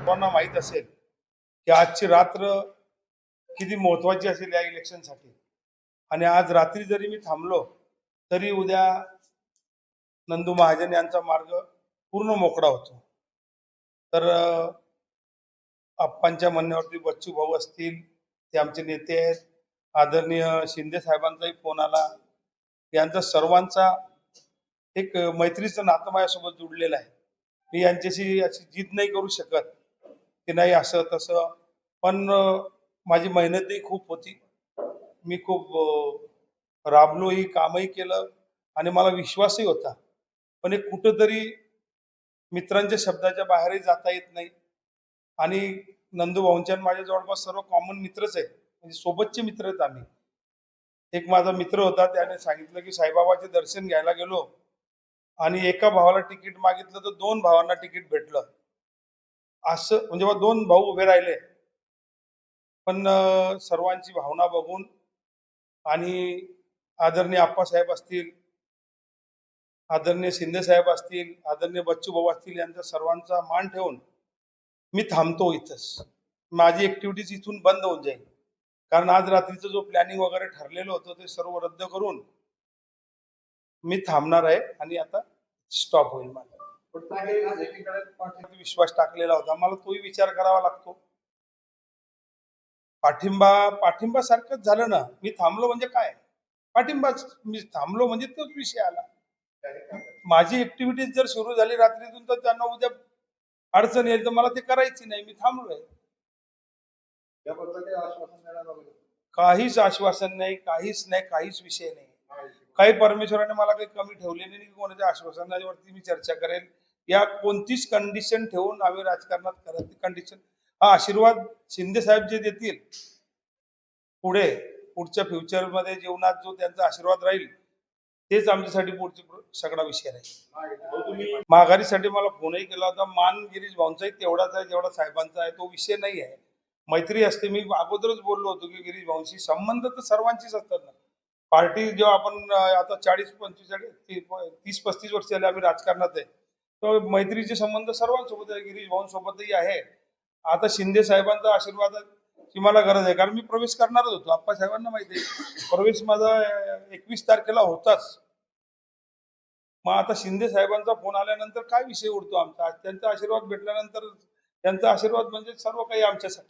सर्वांना माहीत असेल की आजची रात्र किती महत्वाची असेल या इलेक्शनसाठी. आणि आज रात्री जरी मी थांबलो तरी उद्या नंदू महाजन यांचा मार्ग पूर्ण मोकळा होतो. तर आप्पांच्या म्हणण्यावरती बच्चू भाऊ असतील, ते आमचे नेते आहेत, आदरणीय शिंदे साहेबांचाही फोन आला. यांचा सर्वांचा एक मैत्रीचं नातं माझ्यासोबत जुडलेलं आहे. मी यांच्याशी अशी जिद नाही करू शकत की नाही असं तसं, पण माझी मेहनतही खूप होती. मी खूप राबलोही, कामही केलं आणि मला विश्वासही होता. पण एक कुठंतरी मित्रांच्या शब्दाच्या बाहेरही जाता येत नाही. आणि नंदू भाऊंच्या आणि माझ्या जवळपास सर्व कॉमन मित्रच आहेत, म्हणजे सोबतचे मित्र आहेत आम्ही. एक माझा मित्र होता, त्याने सांगितलं की साईबाबाचे दर्शन घ्यायला गेलो आणि एका भावाला तिकीट मागितलं तर 2 भावांना तिकीट भेटलं. असं म्हणजे बघा 2 भाऊ उभे राहिले. पण सर्वांची भावना बघून आणि आदरणीय आप्पासाहेब असतील, आदरणीय शिंदे साहेब असतील, आदरणीय बच्चू भाऊ असतील, यांचा सर्वांचा मान ठेवून मी थांबतो इथंच. माझी ऍक्टिव्हिटीज इथून बंद होऊन जाईल. कारण आज रात्रीचं जो प्लॅनिंग वगैरे ठरलेलं होतं ते सर्व रद्द करून मी थांबणार आहे आणि आता स्टॉप होईल माझा. विश्वास टाकलेला होता, मला तोही विचार करावा लागतो. पाठिंबा सारखंच झालं ना. मी थांबलो म्हणजे काय पाठिंबाच, मी थांबलो म्हणजे तोच विषय आला. माझी ऍक्टिव्हिटीज जर सुरू झाली रात्रीतून तर त्यांना उद्या अडचण येईल, तर मला ते करायची नाही. मी थांबलोय. काहीच आश्वासन नाही, काहीच नाही, काहीच विषय नाही. काही परमेश्वराने मला काही कमी ठेवले नाही की कोणाच्या आश्वासनावरती मी चर्चा करेल. या कोणतीच कंडिशन ठेवून आम्ही राजकारणात करत कंडिशन. हा आशीर्वाद शिंदे साहेब जे देतील पुढच्या फ्युचर मध्ये जीवनात, जो त्यांचा आशीर्वाद राहील तेच आमच्यासाठी पुढचे सगळा विषय राहील. माघारीसाठी मला फोनही केला होता. मान गिरीश भाऊंचाही तेवढाच आहे जेवढा साहेबांचा आहे, तो विषय नाही आहे. मैत्री असते. मी अगोदरच बोललो होतो की गिरीश भाऊंशी संबंध तर सर्वांचीच असतात ना. पार्टी जेव्हा आपण आता 30-35 वर्ष झाले आम्ही राजकारणात आहे, तर मैत्रीचे संबंध सर्वांसोबत आहे. गिरीश भाऊंसोबतही आहे. आता शिंदे साहेबांचा आशीर्वादाची मला गरज आहे, कारण मी प्रवेश करणारच होतो. आप्पा साहेबांना माहिती आहे प्रवेश माझा 21 तारखेला होताच. मग आता शिंदे साहेबांचा फोन आल्यानंतर काय विषय उडतो आमचा. त्यांचा आशीर्वाद भेटल्यानंतर त्यांचा आशीर्वाद म्हणजे सर्व काही आमच्यासाठी.